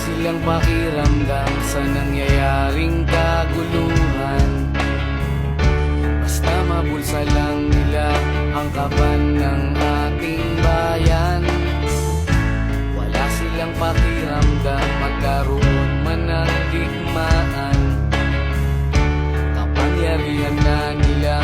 silang pakiramdam sa nangyayaring kaguluhan. Basta mabulsa lang nila ang kaban ng ating bayan. Wala silang pakiramdam magkaroon man ng digmaan. Kapangyarihan na nila